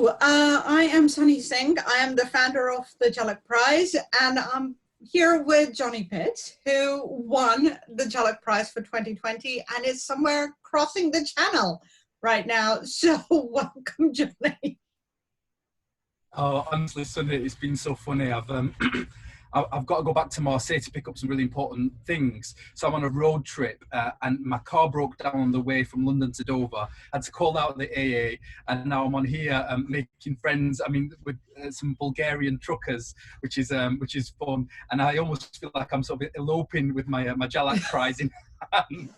I am Singh. I am the founder of the Jhalak Prize, and I'm here with Johny Pitts, who won the Jhalak Prize for 2020 and is somewhere crossing the channel right now. So welcome, Johny. Oh, honestly, Sunday, it's been so funny. I've got to go back to Marseille to pick up some really important things. So I'm on a road trip and my car broke down on the way from London to Dover. I had to call out the AA, and now I'm on here making friends, with some Bulgarian truckers, which is fun. And I almost feel like I'm sort of eloping with my Jhalak Prize in hand.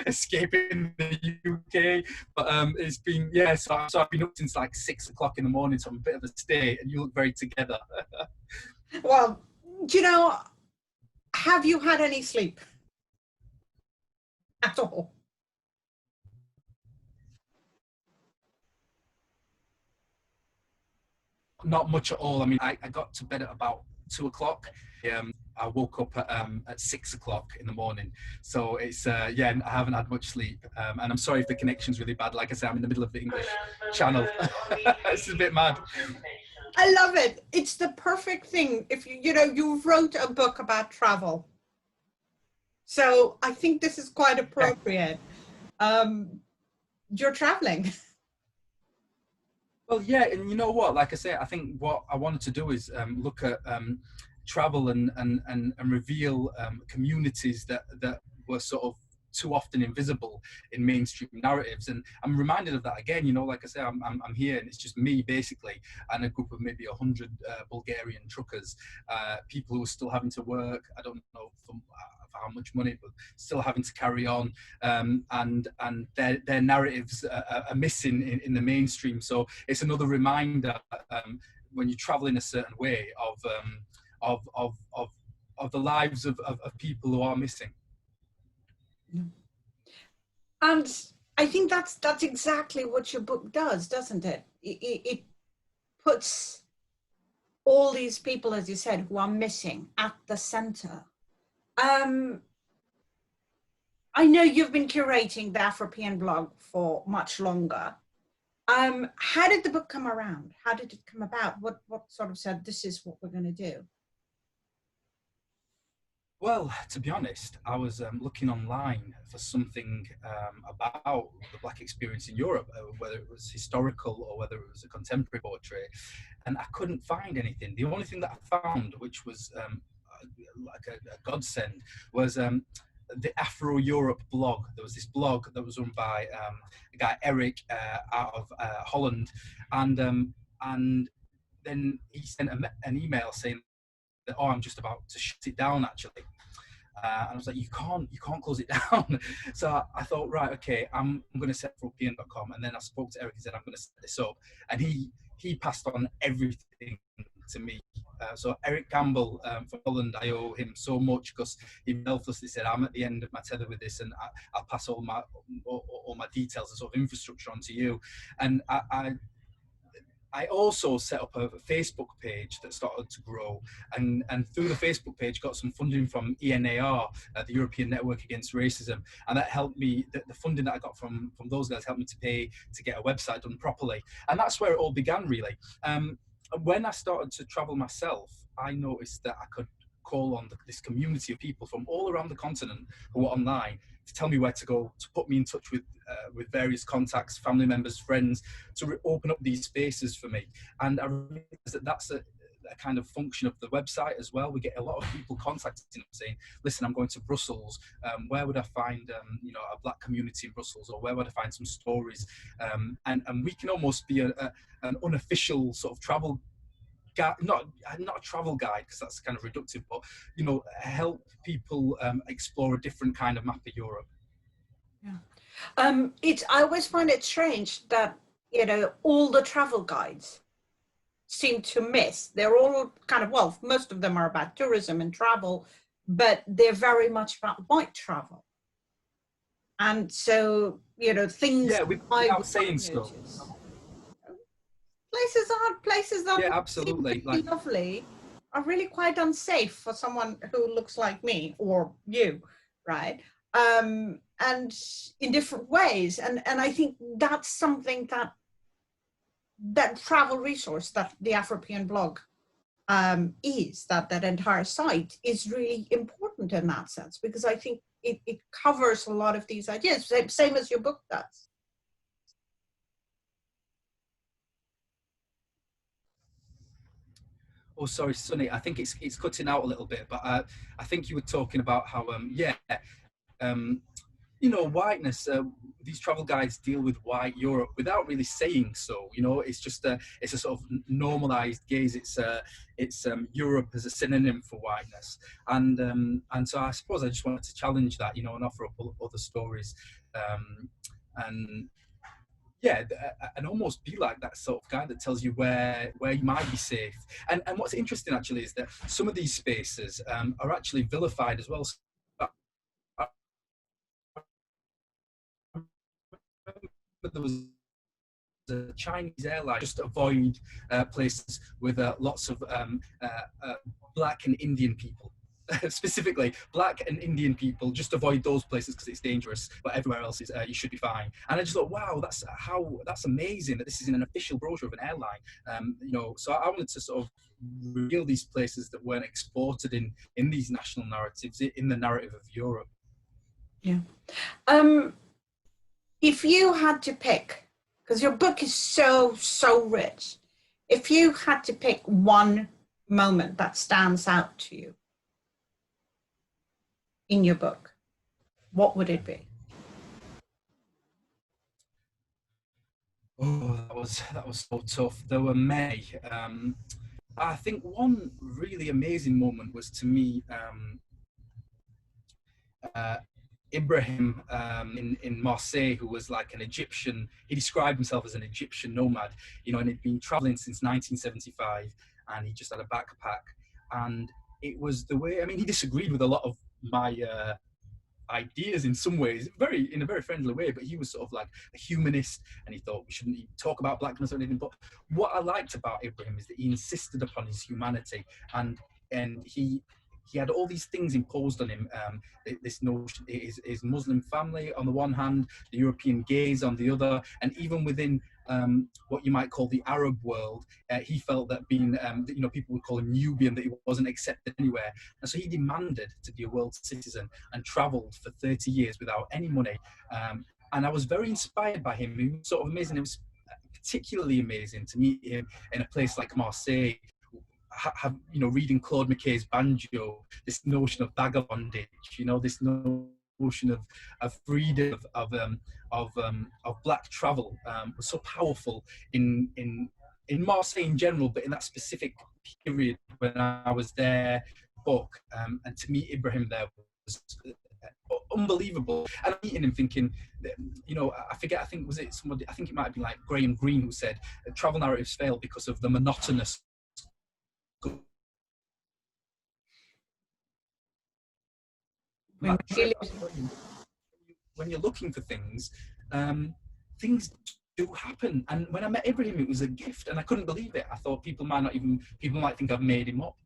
Escaping the UK, but it's been, yeah, so I've been up since like 6 o'clock in the morning, so I'm a bit of a stay, and you look very together. Well, do you know, have you had any sleep at all? Not much at all. I mean, I got to bed at about 2 o'clock. I woke up at 6 o'clock in the morning. So it's, yeah, I haven't had much sleep. And I'm sorry if the connection's really bad. Like I said, I'm in the middle of the English channel. It's a bit mad. I love it. It's the perfect thing. If you wrote a book about travel. So I think this is quite appropriate. You're traveling. Well, yeah, and you know what? Like I say, I think what I wanted to do is look at travel and reveal communities that were sort of too often invisible in mainstream narratives. And I'm reminded of that again. You know, like I say, I'm here, and it's just me basically, and a group of maybe 100 Bulgarian truckers, people who are still having to work. I don't know for how much money, but still having to carry on, and their narratives are missing in the mainstream. So it's another reminder when you travel in a certain way of the lives of people who are missing. And I think that's exactly what your book does, doesn't it? It puts all these people, as you said, who are missing at the center. I know you've been curating the Afropean blog for much longer. How did the book come around? How did it come about? What sort of said, this is what we're going to do? Well, to be honest, I was looking online for something about the Black experience in Europe, whether it was historical or whether it was a contemporary portrait, and I couldn't find anything. The only thing that I found, which was like a godsend, was the Afro Europe blog. There was this blog that was run by a guy, Eric, out of Holland, and then he sent an email saying, "Oh, I'm just about to shut it down, actually." And I was like, you can't close it down. So I thought, right, okay, I'm going to set Afropean.com. And then I spoke to Eric and said, I'm going to set this up. And he passed on everything to me. So Eric Campbell from Holland, I owe him so much, because he selflessly said, I'm at the end of my tether with this, and I'll pass all my details and sort of infrastructure onto you. And I also set up a Facebook page that started to grow, and through the Facebook page got some funding from ENAR, the European Network Against Racism, and that helped me. The funding that I got from those guys helped me to get a website done properly, and that's where it all began, really. When I started to travel myself, I noticed that I could call on this community of people from all around the continent who were online to tell me where to go, to put me in touch with various contacts, family members, friends, to open up these spaces for me. And I realized that that's a kind of function of the website as well. We get a lot of people contacting us saying, listen, I'm going to Brussels, where would I find a Black community in Brussels, or where would I find some stories? And we can almost be an unofficial sort of travel guide, not a travel guide, because that's kind of reductive, but help people explore a different kind of map of Europe. Yeah. I always find it strange that all the travel guides seem to miss. They're all kind of, well, most of them are about tourism and travel, but they're very much about white travel. And so things. Yeah, without saying so. Places that yeah, absolutely, seem lovely are really quite unsafe for someone who looks like me or you, right? And in different ways. And I think that's something that that travel resource that the Afropean blog is, that entire site is really important in that sense, because I think it covers a lot of these ideas, same as your book does. Oh, sorry, Sonny. I think it's cutting out a little bit, but I think you were talking about how um, whiteness. These travel guides deal with white Europe without really saying so. It's just it's a sort of normalized gaze. It's Europe as a synonym for whiteness, and so I suppose I just wanted to challenge that, and offer up other stories, and yeah, and almost be like that sort of guy that tells you where you might be safe. And what's interesting actually is that some of these spaces are actually vilified as well. So there was a Chinese airline just to avoid places with lots of black and Indian people. Specifically, black and Indian people, just avoid those places because it's dangerous, but everywhere else is you should be fine. And I just thought, wow, that's amazing that this is in an official brochure of an airline. So I wanted to sort of reveal these places that weren't exported in these national narratives, in the narrative of Europe. Yeah. If you had to pick, because your book is so rich, if you had to pick one moment that stands out to you in your book, what would it be? Oh, that was so tough. There were many. I think one really amazing moment was, to me, Ibrahim in Marseilles, who was like an Egyptian. He described himself as an Egyptian nomad, and he'd been traveling since 1975, and he just had a backpack. And it was the way, I mean, he disagreed with a lot of my ideas in some ways, in a very friendly way, but he was sort of like a humanist, and he thought we shouldn't talk about blackness or anything. But what I liked about Ibrahim is that he insisted upon his humanity, and he had all these things imposed on him. This notion, his Muslim family on the one hand, the European gaze on the other, and even within what you might call the Arab world, he felt that being, people would call him Nubian, that he wasn't accepted anywhere. And so he demanded to be a world citizen and traveled for 30 years without any money. And I was very inspired by him. He was sort of amazing. It was particularly amazing to meet him in a place like Marseille, reading Claude McKay's Banjo, this notion of vagabondage, this notion of freedom, of black travel was so powerful in Marseille in general, but in that specific period when I was there. Book and to meet Ibrahim there was unbelievable. And I'm meeting him thinking, I forget, I think it might have been like Graham Greene who said travel narratives fail because of the monotonous. When you're looking for things, things do happen. And when I met Ibrahim, it was a gift, and I couldn't believe it. I thought people might think I've made him up,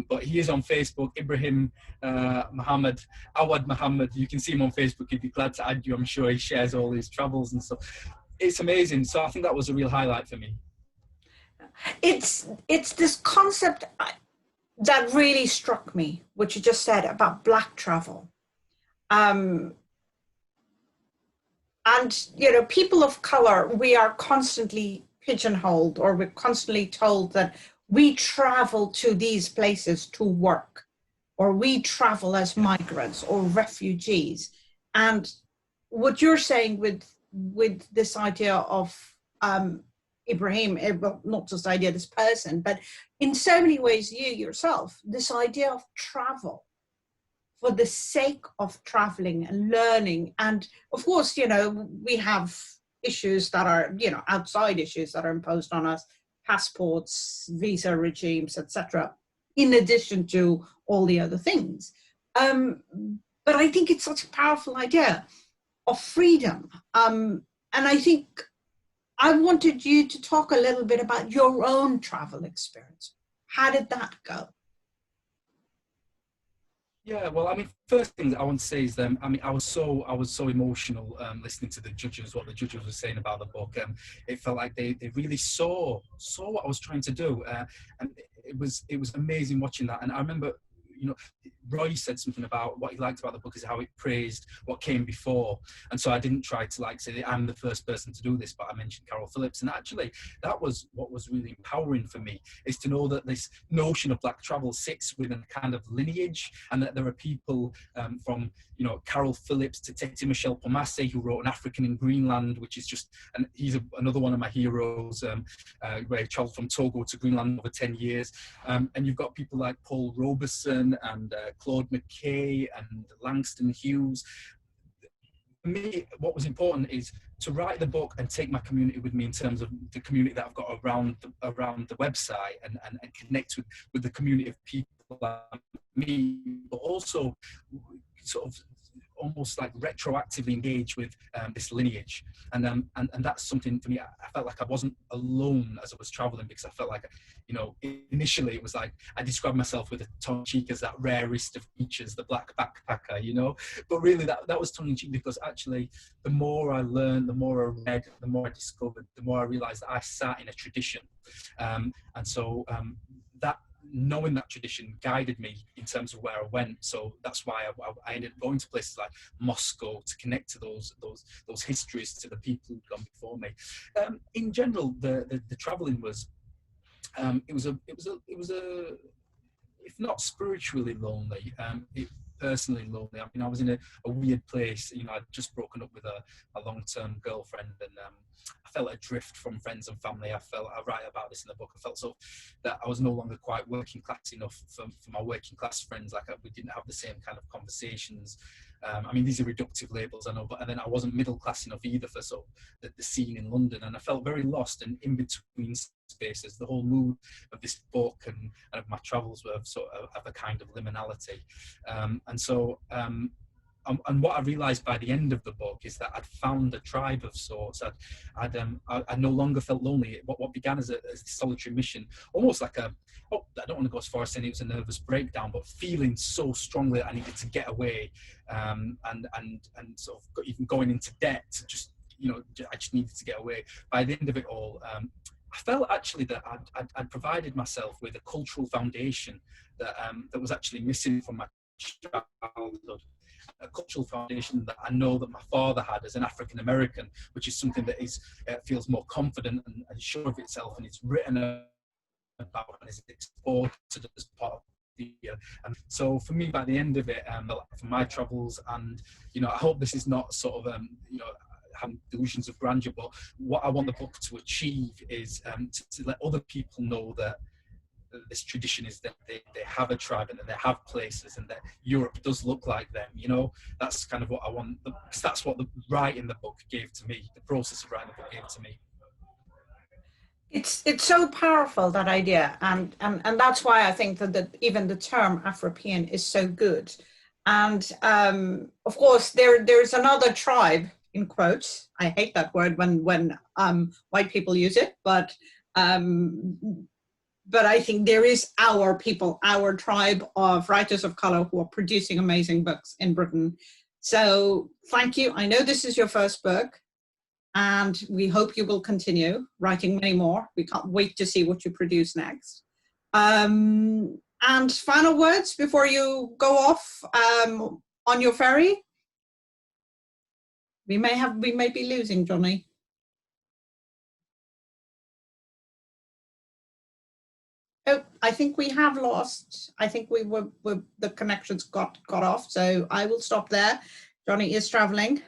but he is on Facebook, Ibrahim Awad Muhammad. You can see him on Facebook. He'd be glad to add you. I'm sure he shares all his travels and stuff. It's amazing. So I think that was a real highlight for me. It's this concept that really struck me, what you just said about black travel. And, people of color, we are constantly pigeonholed, or we're constantly told that we travel to these places to work, or we travel as migrants or refugees. And what you're saying with this idea of Ibrahim, well, not just idea, this person, but in so many ways, you yourself, this idea of travel for the sake of traveling and learning. And of course, we have issues that are, outside issues that are imposed on us, passports, visa regimes, etc., in addition to all the other things. But I think it's such a powerful idea of freedom. And I think I wanted you to talk a little bit about your own travel experience. How did that go? Yeah, well, I mean, first thing that I want to say is, I mean, I was so emotional listening to the judges, what the judges were saying about the book. It felt like they really saw what I was trying to do, and it was amazing watching that. And I remember, you know, Roy said something about what he liked about the book is how it praised what came before. And so I didn't try to like say I'm the first person to do this, but I mentioned Carol Phillips. And actually that was what was really empowering for me, is to know that this notion of black travel sits within a kind of lineage, and that there are people from, you know, Carol Phillips to Tete Michel Pomasse, who wrote An African in Greenland, which is just, and he's another one of my heroes, where he traveled from Togo to Greenland over 10 years. And you've got people like Paul Robeson and Claude McKay and Langston Hughes. For me, what was important is to write the book and take my community with me, in terms of the community that I've got around the website, and connect with the community of people like me, but also sort of almost like retroactively engage with this lineage. And that's something for me. I felt like I wasn't alone as I was traveling, because I felt like, you know, initially it was like I described myself with a tongue in cheek as that rarest of features, the black backpacker, you know. But really that was tongue in cheek, because actually the more I learned, the more I read, the more I discovered, the more I realized that I sat in a tradition. And so that knowing that tradition guided me in terms of where I went. So that's why I ended up going to places like Moscow to connect to those histories, to the people who'd gone before me. In general, the traveling was it was a if not spiritually lonely, personally lonely. I mean, I was in a weird place. You know, I'd just broken up with a long-term girlfriend, and I felt adrift from friends and family. I write about this in the book. I felt so that I was no longer quite working class enough for my working class friends. Like, we didn't have the same kind of conversations. I mean, these are reductive labels, I know, but then I wasn't middle class enough either for sort of the scene in London, and I felt very lost and in between spaces. The whole mood of this book and of my travels were sort of a kind of liminality, and what I realised by the end of the book is that I'd found a tribe of sorts. I no longer felt lonely. What began as a solitary mission, almost like I don't want to go as far as saying it was a nervous breakdown, but feeling so strongly that I needed to get away, and sort of even going into debt to just, you know, I just needed to get away. By the end of it all, I felt actually that I'd provided myself with a cultural foundation that was actually missing from my childhood. A cultural foundation that I know that my father had as an African American, which is something that feels more confident and sure of itself, and it's written about and is exported as part of the. And so for me, by the end of it, for my travels, and, you know, I hope this is not sort of you know, having delusions of grandeur, but what I want the book to achieve is to let other people know that this tradition is that they have a tribe, and that they have places, and that Europe does look like them. You know, that's kind of what I want, because that's what the writing the book gave to me. The process of writing the book gave to me. It's so powerful, that idea, and that's why I think that even the term Afropean is so good. And of course, there's another tribe, in quotes. I hate that word when white people use it, but I think there is our people, our tribe of writers of color who are producing amazing books in Britain. So thank you. I know this is your first book, and we hope you will continue writing many more. We can't wait to see what you produce next. And final words before you go off on your ferry? We may be losing Johny. Oh, I think we have lost. I think the connections got off. So I will stop there. Johny is traveling.